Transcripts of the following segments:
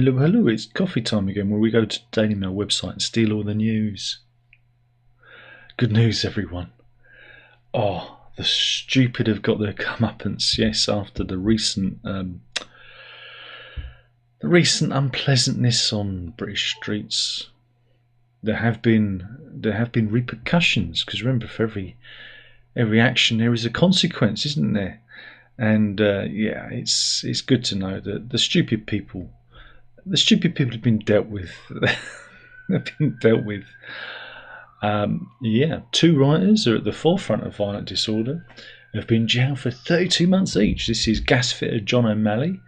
Hello, hello, it's coffee time again, where we go to the Daily Mail website and steal all the news. Good news, everyone. Oh, the stupid have got their comeuppance, yes, after the recent unpleasantness on British streets. There have been repercussions, because remember, for every action there is a consequence, isn't there? And yeah, it's good to know that the stupid people have been dealt with. Have been dealt with. Yeah, two writers are at the forefront of violent disorder. Have been jailed for 32 months each. This is gas fitter John O'Malley,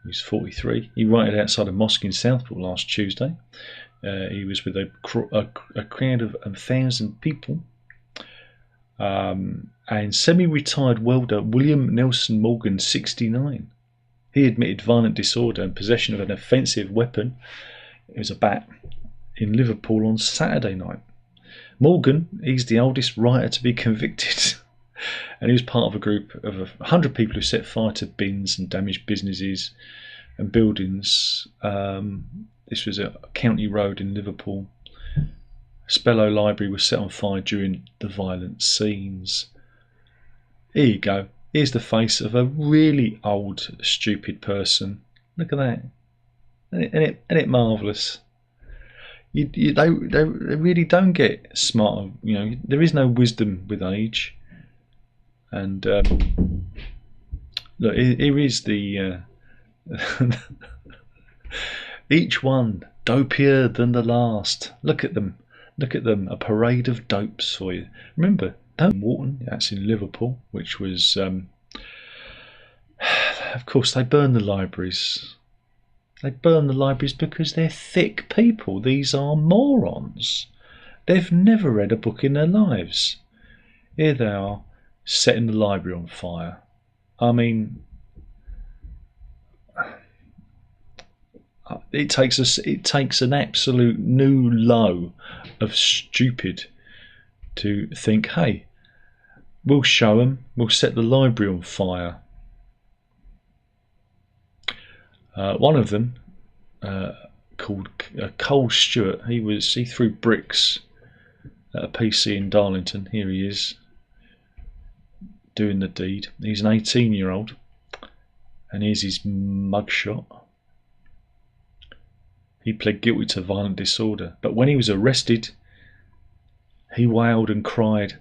who's 43. He rioted outside a mosque in Southport last Tuesday. He was with a crowd of 1,000 people. And semi-retired welder William Nelson Morgan, 69. He admitted violent disorder and possession of an offensive weapon, it was a bat, in Liverpool on Saturday night. Morgan, he's the oldest rioter to be convicted, and he was part of a group of 100 people who set fire to bins and damaged businesses and buildings. This was a county road in Liverpool. Spellow Library was set on fire during the violent scenes. Here you go. Here's the face of a really old, stupid person. Look at that. Isn't it marvellous? They really don't get smarter. You know, there is no wisdom with age. And look, here is the each one dopier than the last. Look at them. Look at them. A parade of dopes for you. Remember, Wharton, that's in Liverpool, which was, of course, they burn the libraries. They burn the libraries because they're thick people. These are morons. They've never read a book in their lives. Here they are, setting the library on fire. I mean, it takes an absolute new low of stupid to think, hey, we'll show them, we'll set the library on fire. One of them, called Cole Stewart, he threw bricks at a PC in Darlington. Here he is, doing the deed. He's an 18-year-old, and here's his mugshot. He pled guilty to violent disorder, but when he was arrested, he wailed and cried,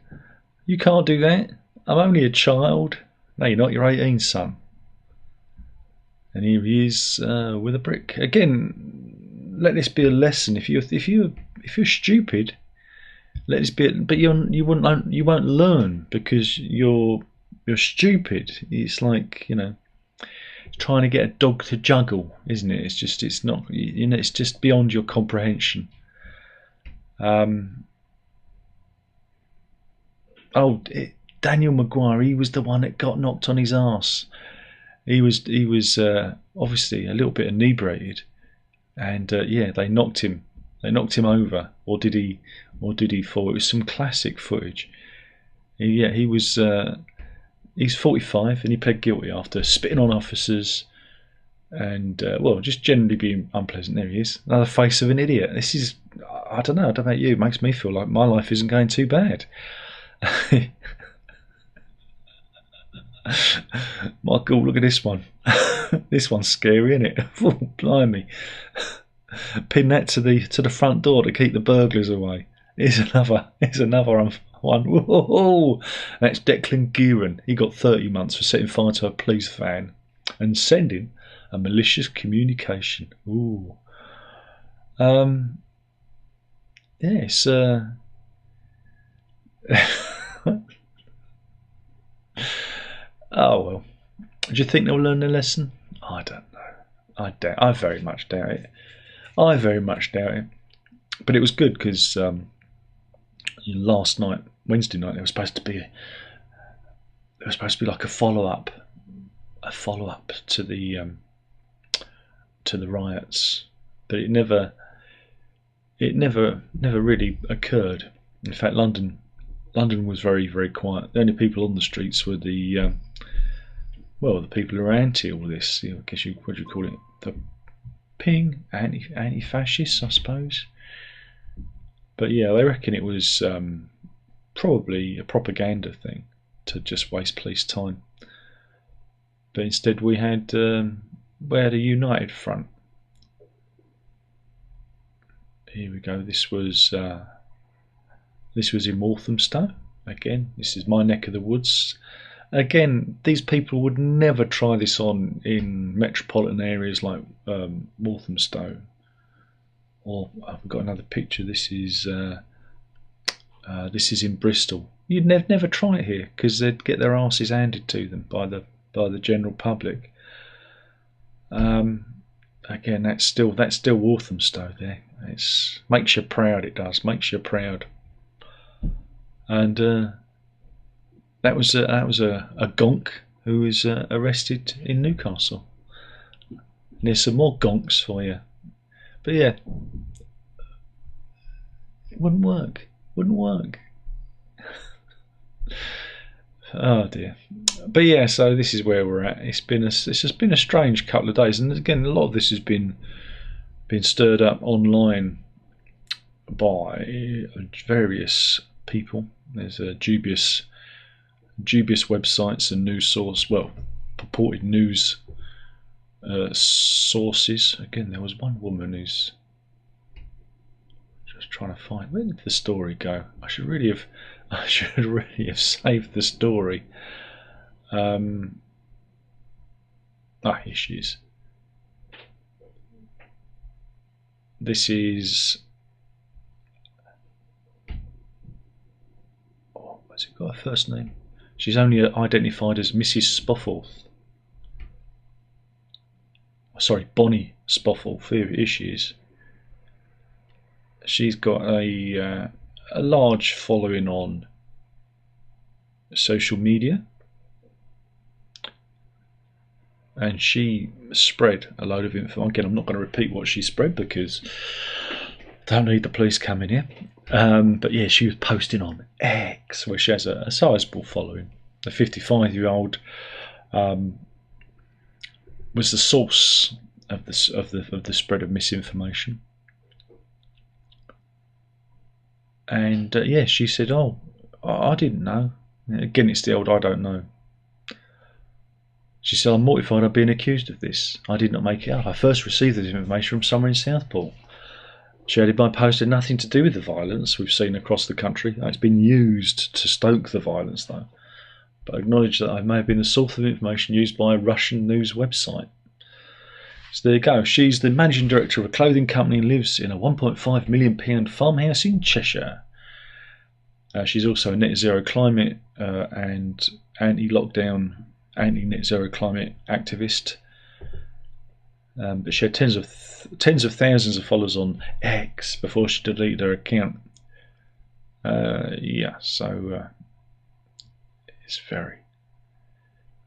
"You can't do that. I'm only a child." "No, you're not. You're 18, son." And here he is with a brick. Again, let this be a lesson. If you're stupid, let this be. But you won't learn because you're stupid. It's like, you know, trying to get a dog to juggle, isn't it? It's not. You know, it's just beyond your comprehension. Daniel Maguire, he was the one that got knocked on his arse. He was obviously a little bit inebriated, and yeah, they knocked him over, or did he fall? It was some classic footage. He's 45, and he pled guilty after spitting on officers and well, just generally being unpleasant. There he is, another face of an idiot. This is, I don't know about you, it makes me feel like my life isn't going too bad. Michael, look at this one. This one's scary, isn't it? Oh, blimey. Pin that to the front door to keep the burglars away. Here's another one. Whoa. That's Declan Gearan. He got 30 months for setting fire to a police van and sending a malicious communication. Ooh. Yes. Oh well. Do you think they'll learn their lesson? I don't know. I very much doubt it. But it was good because last night, Wednesday night, there was supposed to be like a follow up to the riots, but it never really occurred. In fact, London was very, very quiet. The only people on the streets were the people who are anti all this. I guess what do you call it? Ping, anti-fascists, I suppose. But yeah, they reckon it was probably a propaganda thing to just waste police time. But instead, we had a united front. Here we go. This was in Walthamstow. Again, this is my neck of the woods. Again, these people would never try this on in metropolitan areas like Walthamstow. Or I've got another picture. This is in Bristol. You'd never try it here because they'd get their asses handed to them by the general public. Again, that's still Walthamstow there. It makes you proud. It does, makes you proud. And that was a gonk who was arrested in Newcastle. And there's some more gonks for you. But yeah, it wouldn't work. Oh dear. But yeah, so this is where we're at. It's just been a strange couple of days, and again, a lot of this has been stirred up online by various people. There's dubious websites and news source, well, purported news sources. Again, there was one woman who's just trying to find, where did the story go? I should really have saved the story. Here she is. This is, has it got a first name? She's only identified as Mrs. Spofforth. Sorry, Bonnie Spofforth. Here she is. She's got a large following on social media, and she spread a load of info. Again, I'm not going to repeat what she spread because I don't need the police coming here. But yeah, she was posting on X, where she has a sizable following. The 55-year-old was the source of the spread of misinformation. And yeah, she said, "Oh, I didn't know." Again, it's the old "I don't know." She said, "I'm mortified I'm being accused of this. I did not make it up. I first received this information from somewhere in Southport. She added, my post had nothing to do with the violence we've seen across the country. It's been used to stoke the violence, though. But I acknowledge that I may have been the source of information used by a Russian news website." So there you go. She's the managing director of a clothing company and lives in a £1.5 million farmhouse in Cheshire. She's also a net zero climate and anti-lockdown, anti-net zero climate activist. But she had tens of thousands of followers on X before she deleted her account. Yeah, so it's very,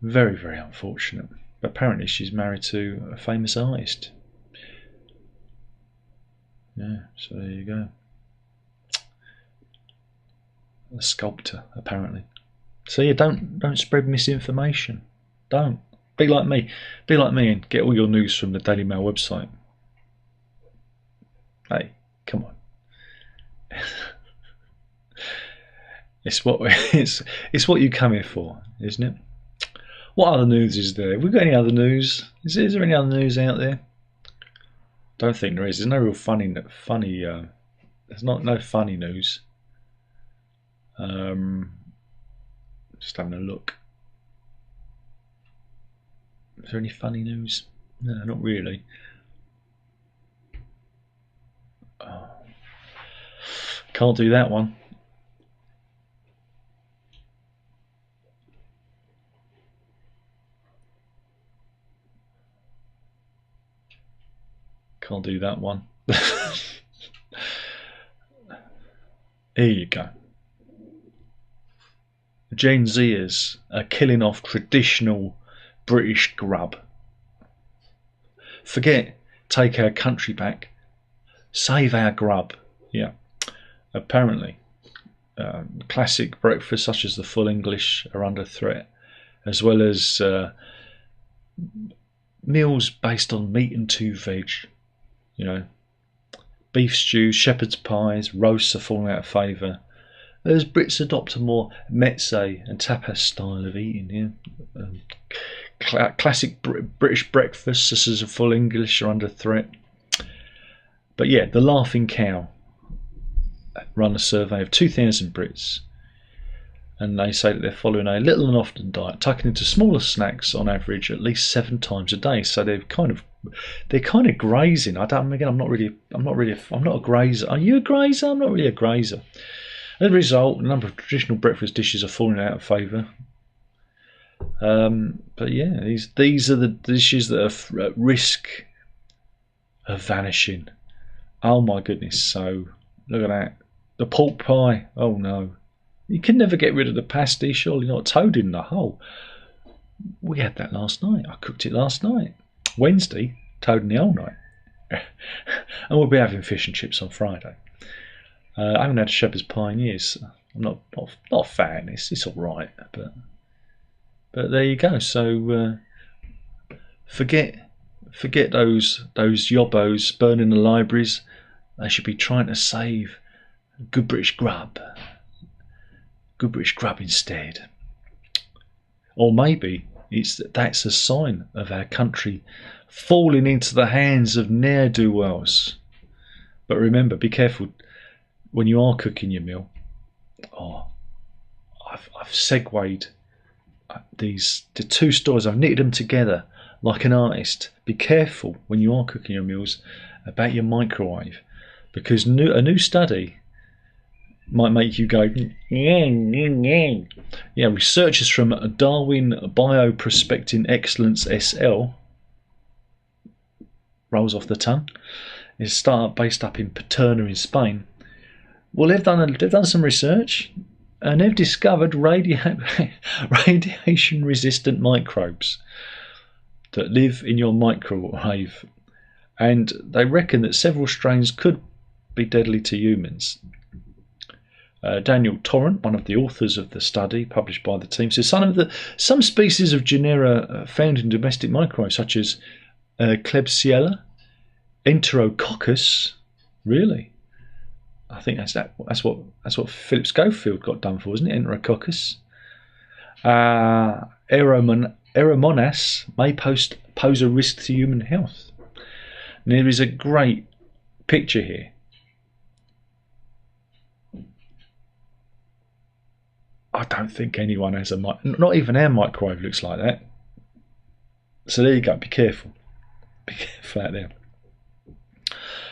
very, very unfortunate. But apparently she's married to a famous artist. Yeah, so there you go. A sculptor, apparently. So yeah, don't spread misinformation. Don't. Be like me. Be like me and get all your news from the Daily Mail website. Hey, come on. It's what you come here for, isn't it? What other news is there? Have we got any other news? Is there any other news out there? Don't think there is. There's no real funny. There's no funny news. Just having a look. Is there any funny news? No, not really. Oh. Can't do that one. Can't do that one. Here you go. Gen Zers are killing off traditional British grub. Forget take our country back. Save our grub. Yeah. Apparently, classic breakfasts such as the full English are under threat, as well as meals based on meat and 2 veg. You know, beef stews, shepherd's pies, roasts are falling out of favour. As Brits adopt a more mezze and tapas style of eating, classic British breakfasts, such as a full English, are under threat. But yeah, the Laughing Cow run a survey of 2,000 Brits, and they say that they're following a little and often diet, tucking into smaller snacks on average at least 7 times a day. So they're kind of grazing. I'm not a grazer. Are you a grazer? I'm not really a grazer. As a result, a number of traditional breakfast dishes are falling out of favour. But yeah, these are the dishes that are at risk of vanishing. Oh my goodness! So look at that. The pork pie. Oh no. You can never get rid of the pasty, surely not. Toad in the hole. We had that last night. I cooked it last night. Wednesday, toad in the hole night. And we'll be having fish and chips on Friday. I haven't had a shepherd's pie in years. I'm not a fan. It's all right, but there you go. So forget those Yobos burning the libraries. They should be trying to save good British grub. Good British grub instead. Or maybe that's a sign of our country falling into the hands of ne'er-do-wells. But remember, be careful when you are cooking your meal. I've segued the two stories. I've knitted them together like an artist. Be careful when you are cooking your meals about your microwave, because a new study might make you go, yeah. Researchers from Darwin Bioprospecting Excellence SL, rolls off the tongue, is a startup based up in Paterna in Spain. Well, they've done some research, and they've discovered radiation-resistant microbes that live in your microwave, and they reckon that several strains could be deadly to humans. Daniel Torrent, one of the authors of the study published by the team, says some species of genera found in domestic microwaves, such as Klebsiella, Enterococcus, really. I think that's what Philip Schofield got done for, isn't it? Enterococcus. Aeromonas may pose a risk to human health. And there is a great picture here. I don't think anyone has not even our microwave looks like that. So there you go. Be careful. Be careful out there.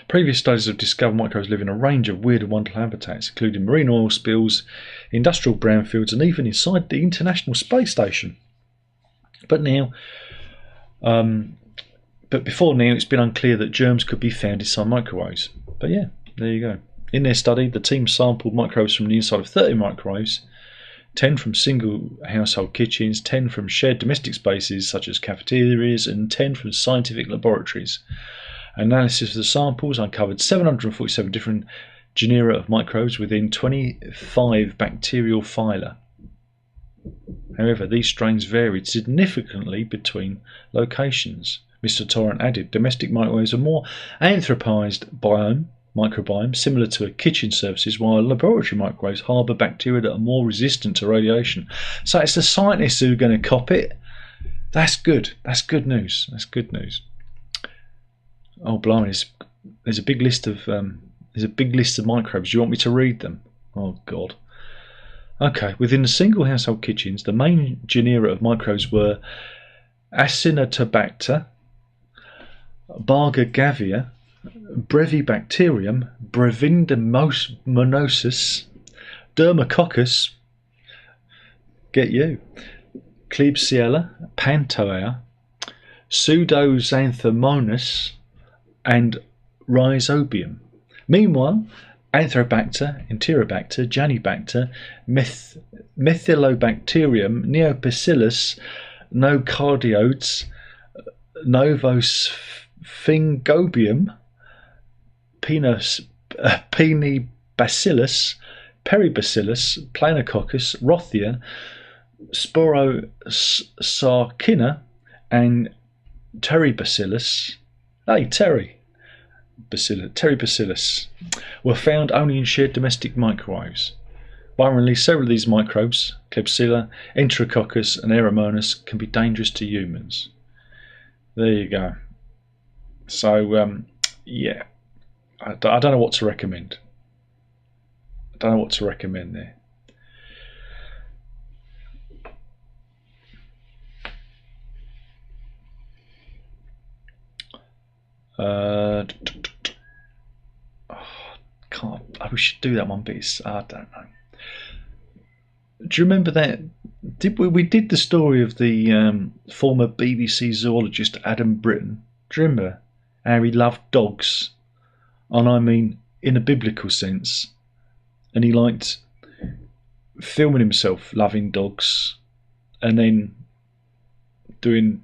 Previous studies have discovered microbes live in a range of weird and wonderful habitats, including marine oil spills, industrial brownfields, and even inside the International Space Station. But before now, it's been unclear that germs could be found inside microwaves. But yeah, there you go. In their study, the team sampled microbes from the inside of 30 microwaves, 10 from single household kitchens, 10 from shared domestic spaces such as cafeterias, and 10 from scientific laboratories. Analysis of the samples uncovered 747 different genera of microbes within 25 bacterial phyla. However, these strains varied significantly between locations. Mr. Torrent added, domestic microwaves are more anthropized microbiome, similar to a kitchen surfaces, while laboratory microwaves harbour bacteria that are more resistant to radiation. So it's the scientists who are going to cop it. That's good. That's good news. That's good news. Oh, blimey! There's a big list of microbes. Do you want me to read them? Oh God. Okay. Within the single household kitchens, the main genera of microbes were Acinetobacter, Bargagavia, Brevibacterium, Brevindomonosus, Dermacoccus, get you, Klebsiella, Pantoea, Pseudoxanthomonas, and Rhizobium. Meanwhile, Anthrobacter, Enterobacter, Janibacter, Methylobacterium, Neopacillus, Nocardioides, Novosfingobium, Penibacillus, Peribacillus, Planococcus, Rothia, Sporosarcina, and Terribacillus. Hey, Terry. bacillus, were found only in shared domestic microwaves. Worryingly, several of these microbes, Klebsiella, Enterococcus, and Aeromonas, can be dangerous to humans. There you go. So, yeah, I don't know what to recommend. I don't know what to recommend there. We should do that one, but I don't know. Do you remember that? We did the story of the former BBC zoologist Adam Britton? Do you remember how he loved dogs? And I mean, in a biblical sense. And he liked filming himself loving dogs and then doing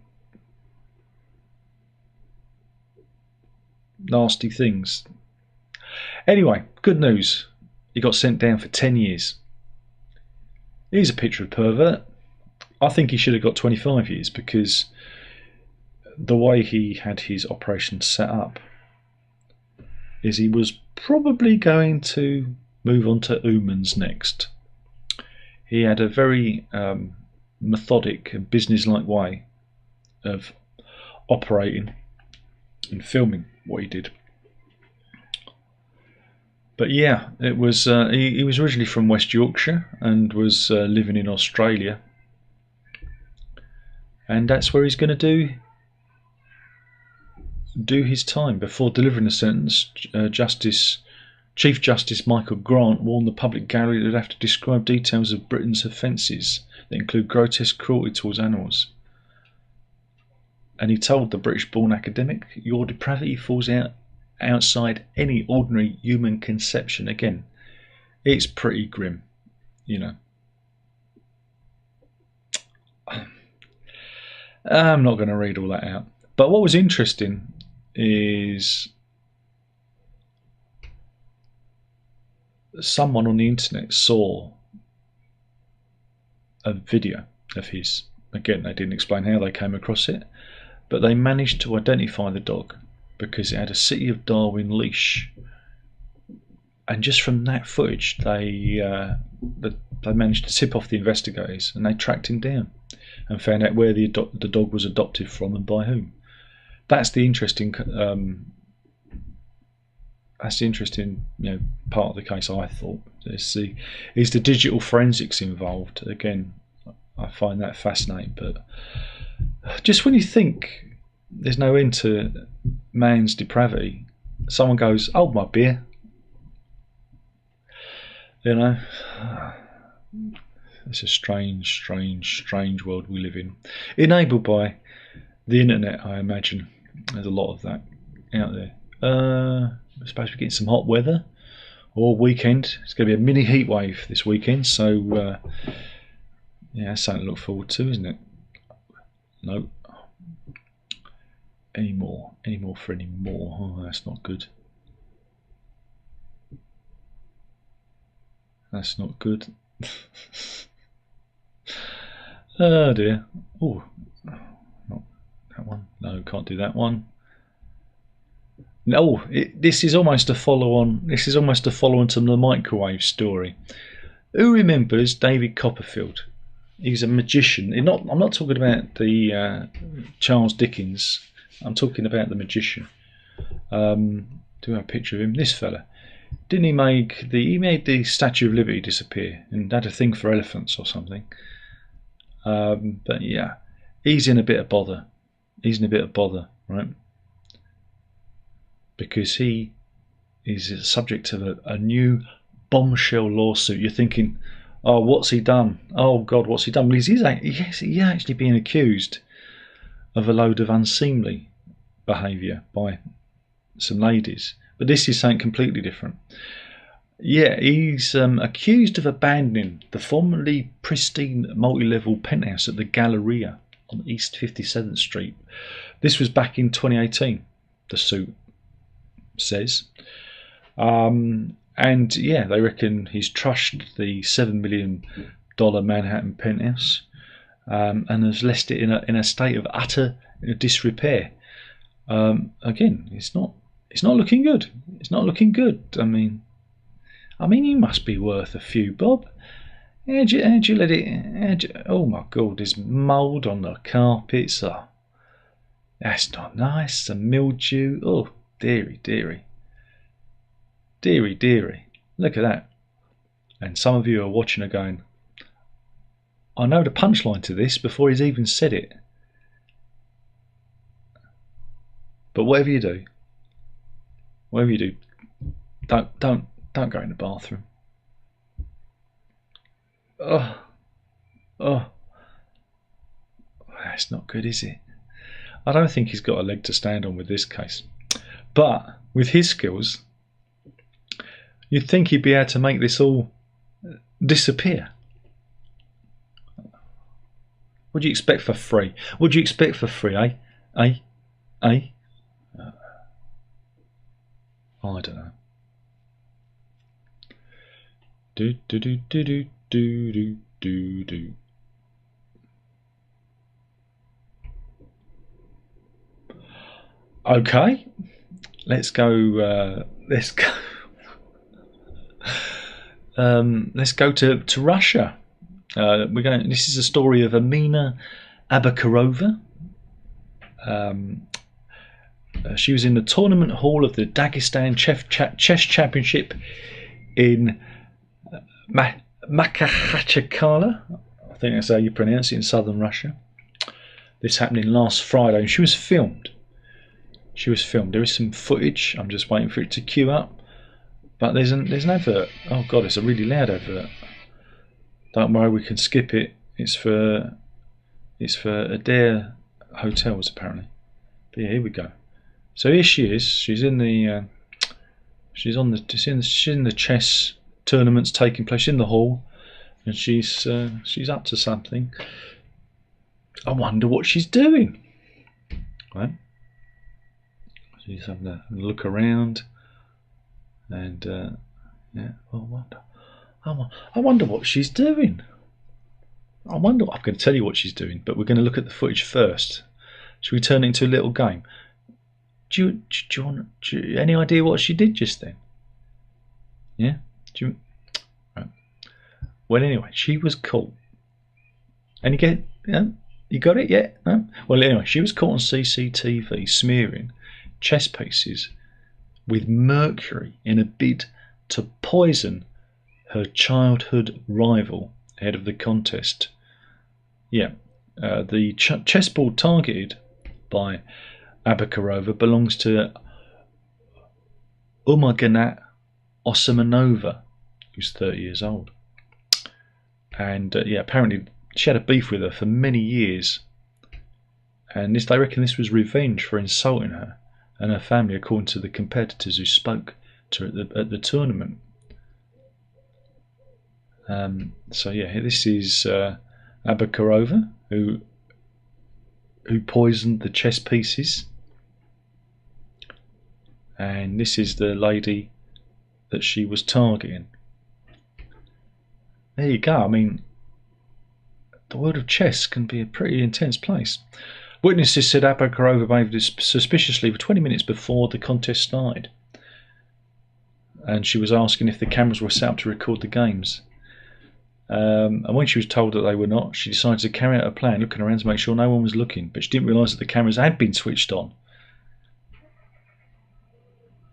nasty things. Anyway, good news. He got sent down for 10 years. Here's a picture of a pervert. I think he should have got 25 years because the way he had his operation set up is he was probably going to move on to humans next. He had a very methodic and business-like way of operating and filming what he did. But yeah, it was. He was originally from West Yorkshire and was living in Australia, and that's where he's going to do his time. Before delivering the sentence, Chief Justice Michael Grant warned the public gallery that they'd have to describe details of Britain's offences that include grotesque cruelty towards animals. And he told the British-born academic, "Your depravity falls outside any ordinary human conception." Again, it's pretty grim, you know. I'm not going to read all that out. But what was interesting is someone on the internet saw a video of his. Again, they didn't explain how they came across it, but they managed to identify the dog because it had a City of Darwin leash, and just from that footage they managed to tip off the investigators, and they tracked him down and found out where the dog was adopted from and by whom. That's the interesting part of the case. I thought is the digital forensics involved. Again, I find that fascinating, but just when you think there's no end to man's depravity, someone goes, "Hold my beer." You know, it's a strange world we live in, enabled by the internet. I imagine there's a lot of that out there. I suppose we're getting some hot weather all weekend. It's going to be a mini heat wave this weekend, so yeah, that's something to look forward to, isn't it? No. Any more for any more. Oh, that's not good. That's not good. Oh dear. Oh, not that one. No, can't do that one. No, this is almost a follow-on. This is almost a follow-on to the microwave story. Who remembers David Copperfield? He's a magician. I'm not talking about the Charles Dickens. I'm talking about the magician. Do I have a picture of him? This fella. Didn't he make he made the Statue of Liberty disappear and had a thing for elephants or something? But yeah, he's in a bit of bother. He's in a bit of bother, right? Because he is subject to a new bombshell lawsuit. You're thinking, oh, what's he done? Oh God, what's he done? Well, he's actually being accused of a load of unseemly behaviour by some ladies. But this is something completely different. Yeah, he's accused of abandoning the formerly pristine multi-level penthouse at the Galleria on East 57th Street. This was back in 2018, the suit says. And yeah, they reckon he's trashed the $7 million Manhattan penthouse and has left it in a state of utter disrepair. Again, it's not it's not looking good. It's not looking good. I mean, you must be worth a few bob. How'd you let it? Oh my God! There's mould on the carpets. Oh, that's not nice. The mildew. Oh, dearie, dearie, dearie, dearie. Look at that. And some of you are watching are going, I know the punchline to this before he's even said it. But whatever you do, don't go in the bathroom. Oh, that's not good, is it? I don't think he's got a leg to stand on with this case. But with his skills, you'd think he'd be able to make this all disappear. What do you expect for free? What do you expect for free, eh? Eh? Eh? I don't know. Do do do do do do do do do. Okay, let's go. Let's go. Let's go to Russia. We're going. This is a story of Amina Abakarova. She was in the tournament hall of the Dagestan Chess Championship in Makhachkala. I think that's how you pronounce it, in southern Russia. This happening last Friday, and she was filmed. There is some footage. I'm just waiting for it to queue up. But there's an advert. Oh God, it's a really loud advert. Don't worry, we can skip it. It's for Adair Hotels apparently. But yeah, here we go. So here she is. She's in the she's in the chess tournaments taking place in the hall, and she's up to something. I wonder what she's doing. Right? She's having a look around, and yeah. I wonder what she's doing. I'm going to tell you what she's doing, but we're going to look at the footage first. Should we turn it into a little game? Do you want any idea what she did just then? Yeah? Right. Well, anyway, she was caught. And you got it yet? No? Well, anyway, she was caught on CCTV smearing chess pieces with mercury in a bid to poison her childhood rival ahead of the contest. Yeah, the chessboard targeted by Abakarova belongs to Umarganat Osmanova, who's 30 years old. And yeah, apparently she had a beef with her for many years. And they reckon this was revenge for insulting her and her family, according to the competitors who spoke to her at the tournament. So yeah, this is Abakarova who poisoned the chess pieces, and this is the lady that she was targeting. There you go. I mean, the world of chess can be a pretty intense place. Witnesses said Abakarova behaved suspiciously for 20 minutes before the contest started, and she was asking if the cameras were set up to record the games. And when she was told that they were not, she decided to carry out a plan, looking around to make sure no one was looking, but she didn't realise that the cameras had been switched on.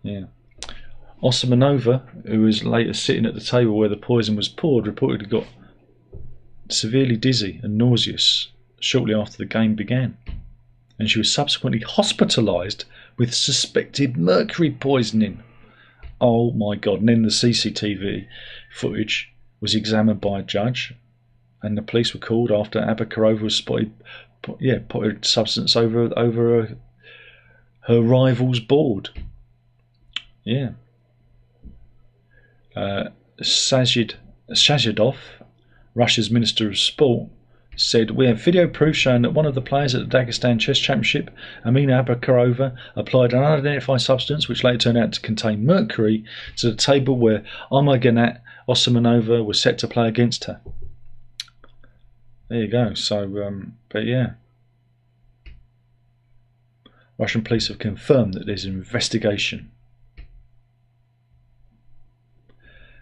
Yeah. Osmanova, who was later sitting at the table where the poison was poured, reportedly got severely dizzy and nauseous shortly after the game began, and she was subsequently hospitalised with suspected mercury poisoning. Oh my God. And then the CCTV footage was examined by a judge, and the police were called after Abakarova was spotted putting substance over her rival's board. Yeah. Shazhidov, Russia's Minister of Sport, said, "We have video proof showing that one of the players at the Dagestan Chess Championship, Amina Abakarova, applied an unidentified substance which later turned out to contain mercury to the table where Umarganat Osmanova was set to play against her." There you go. So, but yeah. Russian police have confirmed that there's an investigation.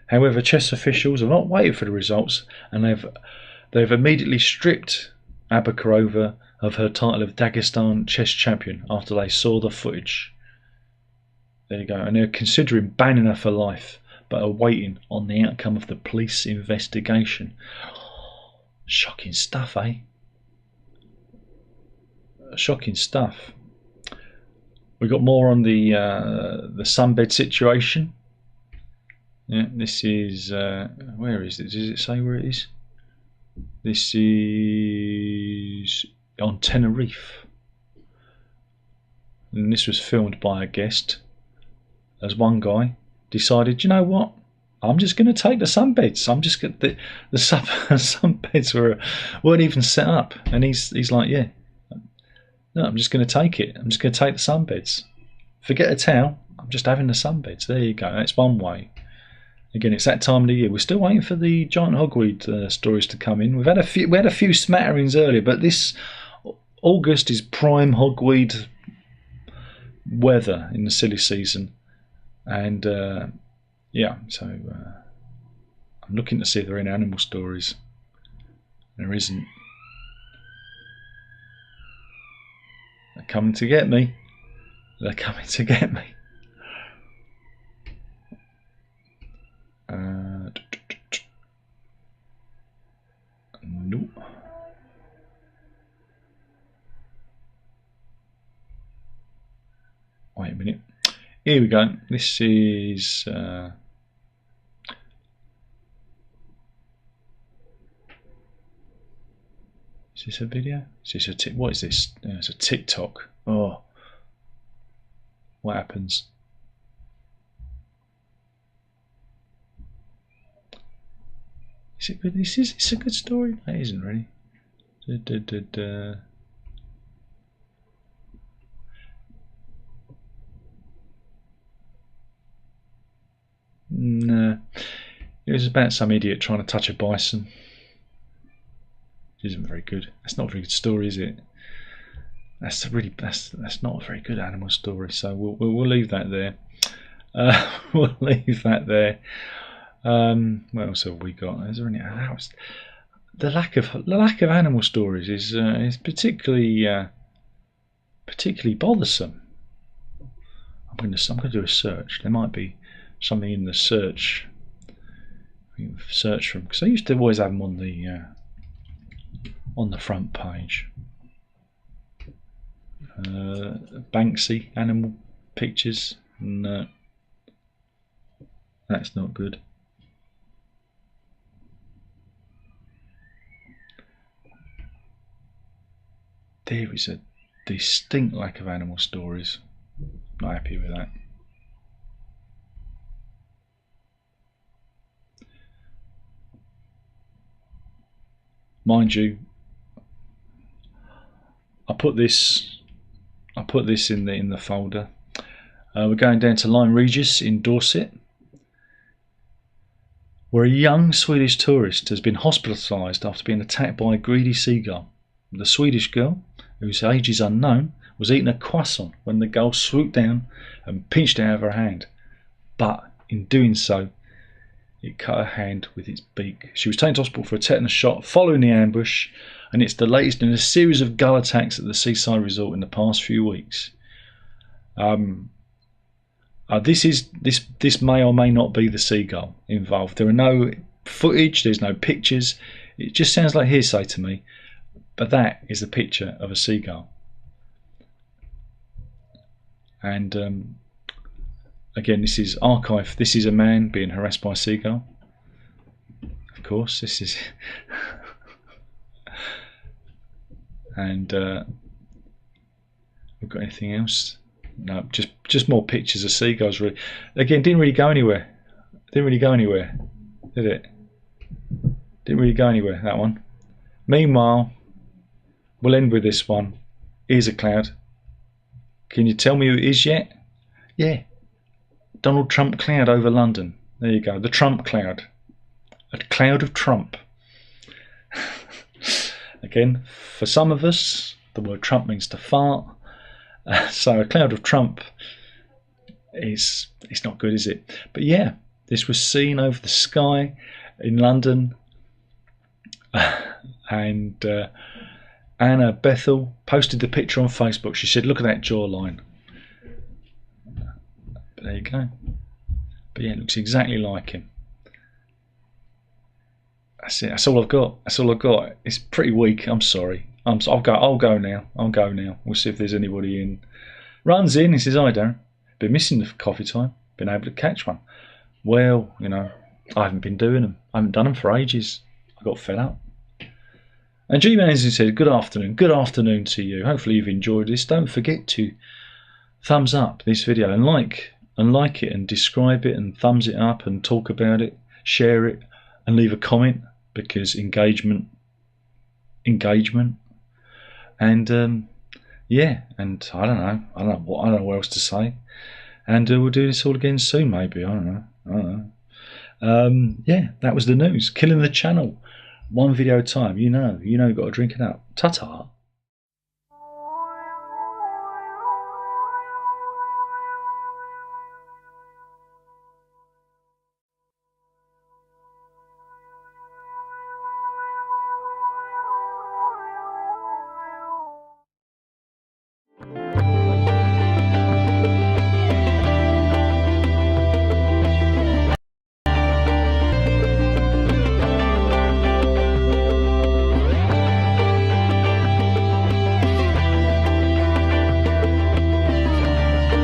However, chess officials have not waited for the results, and they've immediately stripped Abakarova of her title of Dagestan chess champion after they saw the footage. There you go. And they're considering banning her for life, but are waiting on the outcome of the police investigation. Shocking stuff, eh? Shocking stuff. We got more on the sunbed situation. Yeah, this is where is it? Does it say where it is? This is on Tenerife, and this was filmed by a guest. As one guy decided, you know what? I'm just going to take the sunbeds. I'm just going the sunbeds weren't even set up, and he's like, yeah, no, I'm just going to take it. I'm just going to take the sunbeds. Forget a towel. I'm just having the sunbeds. There you go. That's one way. Again, it's that time of the year. We're still waiting for the giant hogweed stories to come in. We had a few smatterings earlier, but this August is prime hogweed weather in the silly season, and yeah. So I'm looking to see if there are any animal stories. There isn't. They're coming to get me. They're coming to get me. Nope. Wait a minute. Here we go. This is this a video? Is this what is this? It's a TikTok. Oh, what happens? Is it good? Is this a good story? It isn't really. No, it was about some idiot trying to touch a bison. It isn't very good. That's not a very good story, is it? That's not a very good animal story. So we'll leave that there. We'll leave that there. What else have we got? Is there any else? The lack of animal stories is particularly bothersome. I'm going to do a search. There might be something in the search. Search from, because I used to always have them on the front page. Banksy animal pictures. No, that's not good. There is a distinct lack of animal stories. Not happy with that. Mind you, I put this in the folder. We're going down to Lyme Regis in Dorset, where a young Swedish tourist has been hospitalised after being attacked by a greedy seagull. The Swedish girl, whose age is unknown, was eating a croissant when the gull swooped down and pinched it out of her hand. But in doing so, it cut her hand with its beak. She was taken to hospital for a tetanus shot following the ambush, and it's the latest in a series of gull attacks at the seaside resort in the past few weeks. This may or may not be the seagull involved. There are no footage, there's no pictures. It just sounds like hearsay to me, but that is a picture of a seagull. And again, this is archive. This is a man being harassed by a seagull. Of course, this is. And we've got anything else? No, just more pictures of seagulls. Really, again, didn't really go anywhere. Did it? Didn't really go anywhere, that one. Meanwhile, we'll end with this one. Here's a cloud. Can you tell me who it is yet? Yeah. Donald Trump cloud over London. There you go. The Trump cloud. A cloud of Trump. Again, for some of us, the word Trump means to fart. So a cloud of Trump is, it's not good, is it? But yeah, this was seen over the sky in London, and Anna Bethel posted the picture on Facebook. She said, "Look at that jawline." But there you go. But yeah, it looks exactly like him. That's it. That's all I've got. That's all I've got. It's pretty weak. I'm sorry. I'll go now. We'll see if there's anybody in. Runs in. He says, "Hi, Darren. Been missing the coffee time. Been able to catch one." Well, you know, I haven't been doing them. I haven't done them for ages. I got fed up. And G-Man said, "Good afternoon. Good afternoon to you. Hopefully you've enjoyed this. Don't forget to thumbs up this video and like it and describe it and thumbs it up and talk about it, share it and leave a comment, because engagement. And yeah, and I don't know what else to say. And we'll do this all again soon, maybe. I don't know. Yeah, that was the news. Killing the channel, one video at a time. You know, you've got to drink it up. Ta-ta.